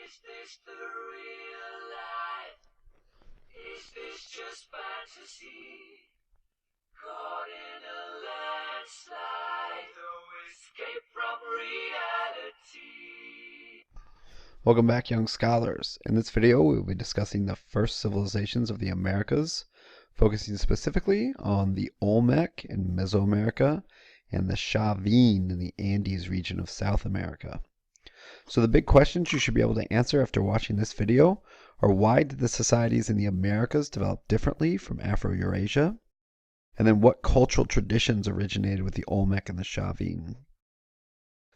Is this the real life? Is this just fantasy? Caught in a landslide, no escape from reality. Welcome back, young scholars. In this video, we will be discussing the first civilizations of the Americas, focusing specifically on the Olmec in Mesoamerica and the Chavin in the Andes region of South America. So the big questions you should be able to answer after watching this video are: why did the societies in the Americas develop differently from Afro-Eurasia? And then what cultural traditions originated with the Olmec and the Chavin?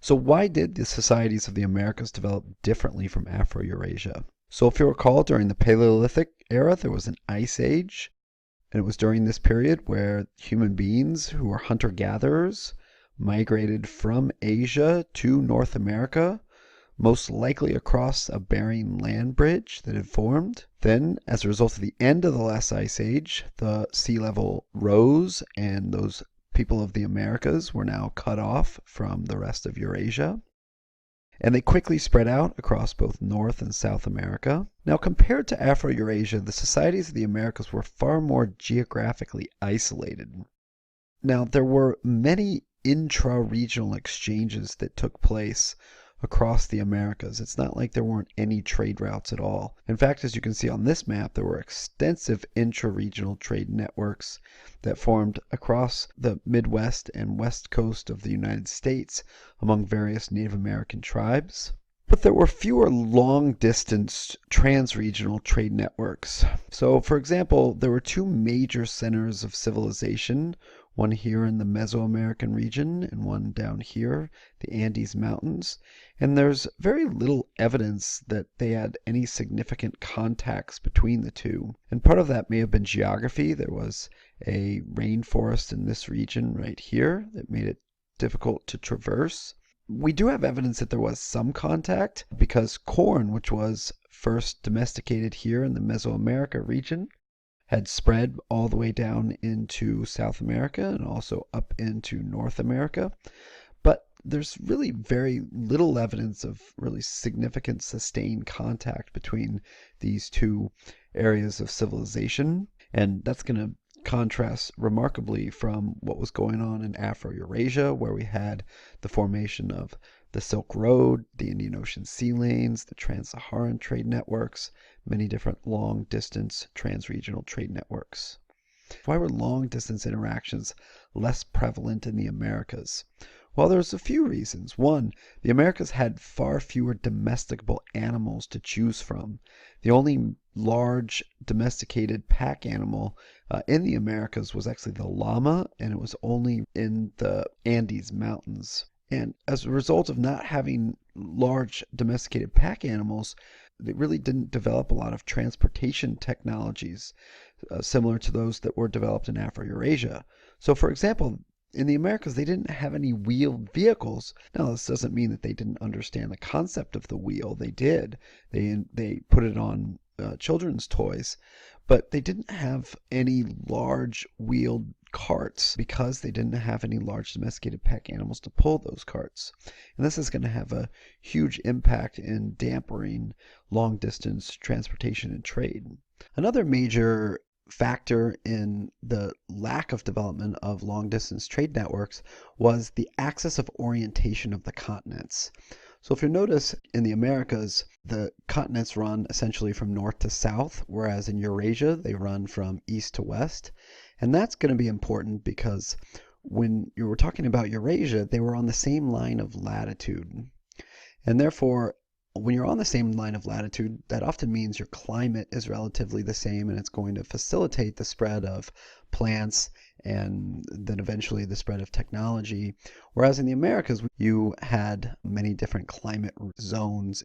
So why did the societies of the Americas develop differently from Afro-Eurasia? So if you recall, during the Paleolithic era, there was an ice age, and it was during this period where human beings who were hunter-gatherers migrated from Asia to North America, most likely across a Bering land bridge that had formed. Then, as a result of the end of the last ice age, the sea level rose, and those people of the Americas were now cut off from the rest of Eurasia. And they quickly spread out across both North and South America. Now, compared to Afro-Eurasia, the societies of the Americas were far more geographically isolated. Now, there were many intra-regional exchanges that took place across the Americas. It's not like there weren't any trade routes at all. In fact, as you can see on this map, there were extensive intra-regional trade networks that formed across the Midwest and West Coast of the United States among various Native American tribes. But there were fewer long-distance trans-regional trade networks. So, for example, there were two major centers of civilization, one here in the Mesoamerican region and one down here, the Andes Mountains. And there's very little evidence that they had any significant contacts between the two. And part of that may have been geography. There was a rainforest in this region right here that made it difficult to traverse. We do have evidence that there was some contact because corn, which was first domesticated here in the Mesoamerica region, had spread all the way down into South America and also up into North America. But there's really very little evidence of really significant sustained contact between these two areas of civilization. And that's going to contrast remarkably from what was going on in Afro-Eurasia, where we had the formation of the Silk Road, the Indian Ocean sea lanes, the Trans-Saharan trade networks, many different long-distance trans-regional trade networks. Why were long-distance interactions less prevalent in the Americas? Well, there's a few reasons. One, the Americas had far fewer domesticable animals to choose from. The only large domesticated pack animal in the Americas was actually the llama, and it was only in the Andes Mountains. And as a result of not having large domesticated pack animals, they really didn't develop a lot of transportation technologies similar to those that were developed in Afro-Eurasia. So, for example, in the Americas, they didn't have any wheeled vehicles. Now, this doesn't mean that they didn't understand the concept of the wheel. They did. They put it on children's toys, but they didn't have any large wheeled carts because they didn't have any large domesticated pack animals to pull those carts. And this is going to have a huge impact in dampening long distance transportation and trade. Another major factor in the lack of development of long distance trade networks was the axis of orientation of the continents. So if you notice, in the Americas, the continents run essentially from north to south, whereas in Eurasia, they run from east to west. And that's going to be important because when you were talking about Eurasia, they were on the same line of latitude. And therefore, when you're on the same line of latitude, that often means your climate is relatively the same, and it's going to facilitate the spread of plants and then eventually the spread of technology. Whereas in the Americas, you had many different climate zones.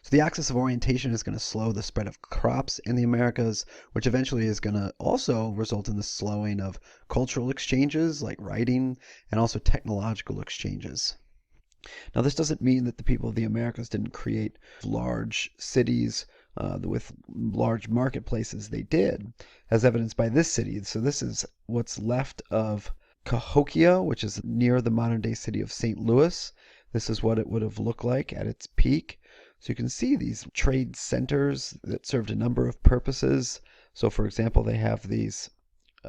So the axis of orientation is going to slow the spread of crops in the Americas, which eventually is going to also result in the slowing of cultural exchanges like writing and also technological exchanges. Now, this doesn't mean that the people of the Americas didn't create large cities with large marketplaces. They did, as evidenced by this city. So this is what's left of Cahokia, which is near the modern-day city of St. Louis. This is what it would have looked like at its peak. So you can see these trade centers that served a number of purposes. So for example, they have these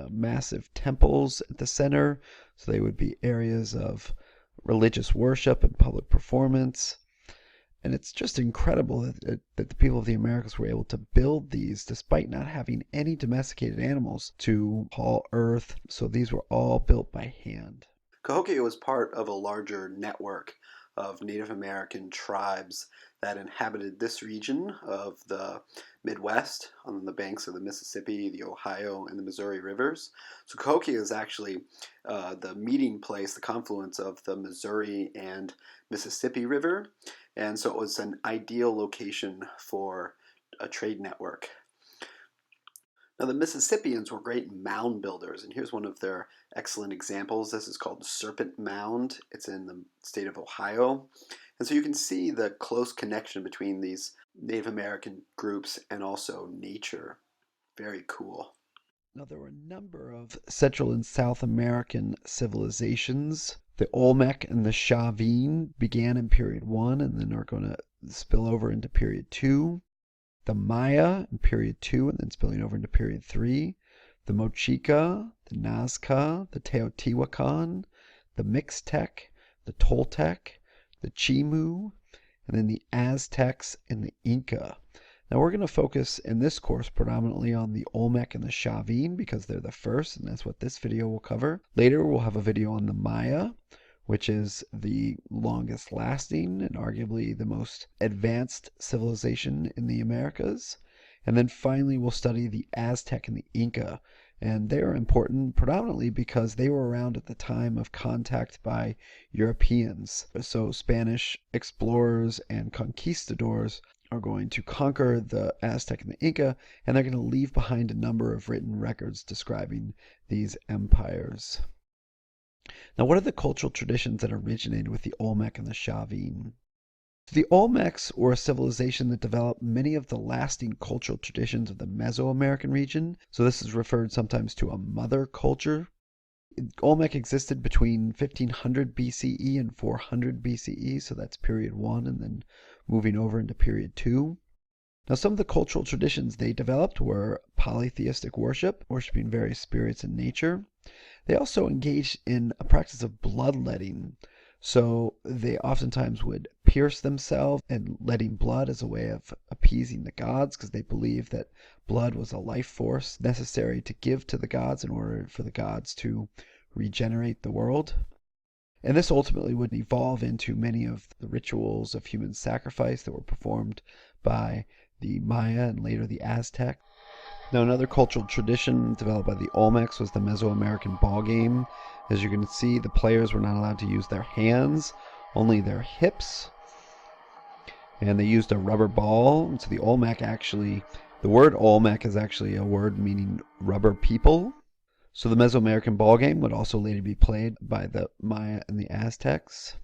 massive temples at the center. So they would be areas of religious worship and public performance. And it's just incredible that the people of the Americas were able to build these despite not having any domesticated animals to haul earth. So these were all built by hand. Cahokia was part of a larger network of Native American tribes that inhabited this region of the Midwest on the banks of the Mississippi, the Ohio, and the Missouri rivers. So Cahokia is actually the meeting place, the confluence of the Missouri and Mississippi River. And so it was an ideal location for a trade network. Now, the Mississippians were great mound builders, and here's one of their excellent examples. This is called Serpent Mound. It's in the state of Ohio. And so you can see the close connection between these Native American groups and also nature. Very cool. Now, there were a number of Central and South American civilizations. The Olmec and the Chavin began in period 1 and then are going to spill over into period 2. The Maya in period 2 and then spilling over into period 3. The Mochica, the Nazca, the Teotihuacan, the Mixtec, the Toltec, the Chimu, and then the Aztecs and the Inca. Now we're going to focus in this course predominantly on the Olmec and the Chavin because they're the first, and that's what this video will cover. Later we'll have a video on the Maya, which is the longest lasting and arguably the most advanced civilization in the Americas. And then finally we'll study the Aztec and the Inca. And they are important predominantly because they were around at the time of contact by Europeans. So Spanish explorers and conquistadors are going to conquer the Aztec and the Inca, and they're going to leave behind a number of written records describing these empires. Now, what are the cultural traditions that originated with the Olmec and the Chavin? The Olmecs were a civilization that developed many of the lasting cultural traditions of the Mesoamerican region. So this is referred sometimes to a mother culture. Olmec existed between 1500 BCE and 400 BCE, so that's period 1 and then moving over into period 2. Now, some of the cultural traditions they developed were polytheistic worship, worshiping various spirits in nature. They also engaged in a practice of bloodletting. So they oftentimes would pierce themselves and letting blood as a way of appeasing the gods because they believed that blood was a life force necessary to give to the gods in order for the gods to regenerate the world. And this ultimately would evolve into many of the rituals of human sacrifice that were performed by the Maya and later the Aztec. Now, another cultural tradition developed by the Olmecs was the Mesoamerican ball game. As you can see, the players were not allowed to use their hands, only their hips. And they used a rubber ball. And so the Olmec the word Olmec is actually a word meaning rubber people. So the Mesoamerican ball game would also later be played by the Maya and the Aztecs.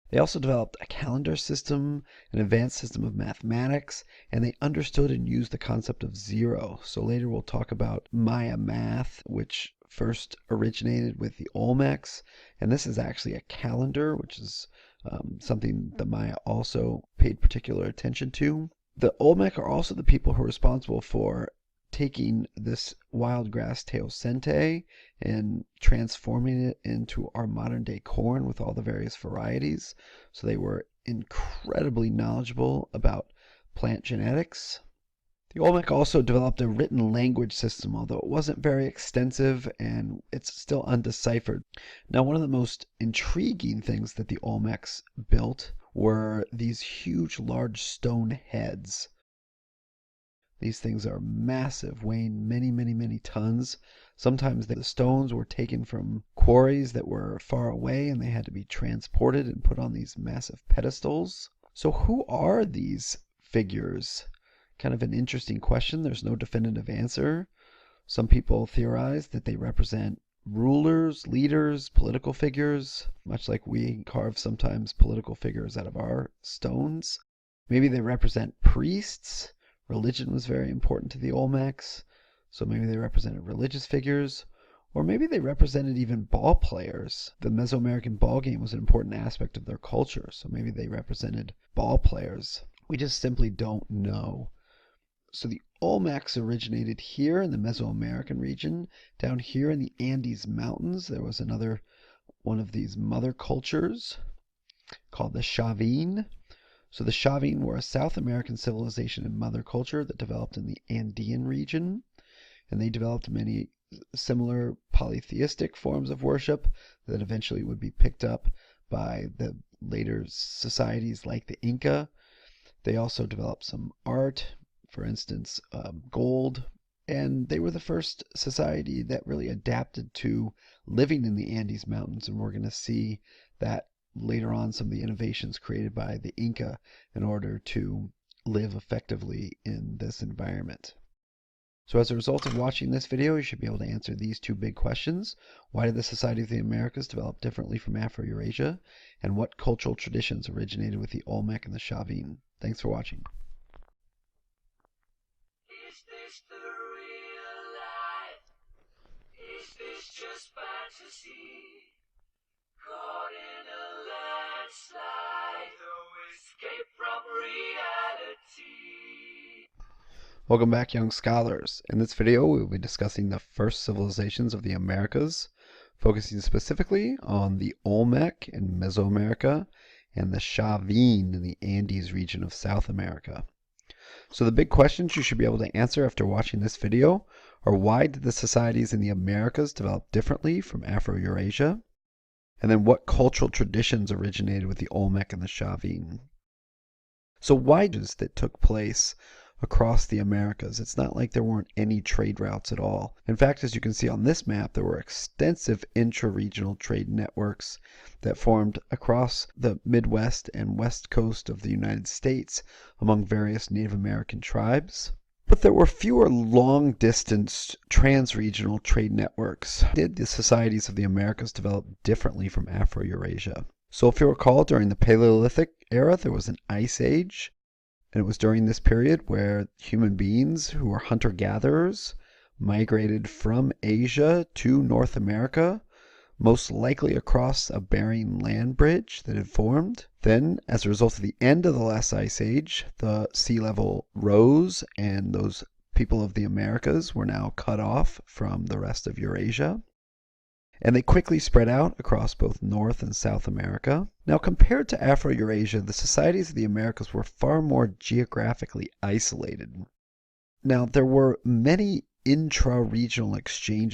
They also developed a calendar system, an advanced system of mathematics, and they understood and used the concept of zero. So later we'll talk about Maya math, which first originated with the Olmecs. And this is actually a calendar, which is something the Maya also paid particular attention to. The Olmec are also the people who are responsible for taking this wild grass teosinte and transforming it into our modern day corn with all the various varieties. So they were incredibly knowledgeable about plant genetics. The Olmec also developed a written language system, although it wasn't very extensive and it's still undeciphered. Now, one of the most intriguing things that the Olmecs built were these huge, large stone heads. These things are massive, weighing many, many, many tons. Sometimes the stones were taken from quarries that were far away and they had to be transported and put on these massive pedestals. So who are these figures? Kind of an interesting question. There's no definitive answer. Some people theorize that they represent rulers, leaders, political figures, much like we carve sometimes political figures out of our stones. Maybe they represent priests. Religion was very important to the Olmecs, so maybe they represented religious figures, or maybe they represented even ball players. The Mesoamerican ball game was an important aspect of their culture, so maybe they represented ball players. We just simply don't know. So the Olmecs originated here in the Mesoamerican region. Down here in the Andes Mountains, there was another one of these mother cultures called the Chavin. So the Chavin were a South American civilization and mother culture that developed in the Andean region, and they developed many similar polytheistic forms of worship that eventually would be picked up by the later societies like the Inca. They also developed some art, for instance, gold, and they were the first society that really adapted to living in the Andes Mountains, and we're going to see that later on, some of the innovations created by the Inca in order to live effectively in this environment. So as a result of watching this video, you should be able to answer these two big questions. Why did the Society of the Americas develop differently from Afro-Eurasia? And what cultural traditions originated with the Olmec and the Chavin? Thanks for watching. Is this the real life? Is this just fantasy? Caught in a landslide, no escape from reality. Welcome back, young scholars. In this video, we will be discussing the first civilizations of the Americas, focusing specifically on the Olmec in Mesoamerica and the Chavin in the Andes region of South America. So the big questions you should be able to answer after watching this video are: why did the societies in the Americas develop differently from Afro-Eurasia? And then what cultural traditions originated with the Olmec and the Chavin? So why that took place across the Americas? It's not like there weren't any trade routes at all. In fact, as you can see on this map, there were extensive intra-regional trade networks that formed across the Midwest and West Coast of the United States among various Native American tribes. But there were fewer long-distance trans-regional trade networks. Did the societies of the Americas develop differently from Afro-Eurasia? So if you recall, during the Paleolithic era, there was an ice age. And it was during this period where human beings who were hunter-gatherers migrated from Asia to North America, most likely across a Bering land bridge that had formed. Then, as a result of the end of the last ice age, the sea level rose, and those people of the Americas were now cut off from the rest of Eurasia. And they quickly spread out across both North and South America. Now, compared to Afro-Eurasia, the societies of the Americas were far more geographically isolated. Now, there were many intra-regional exchanges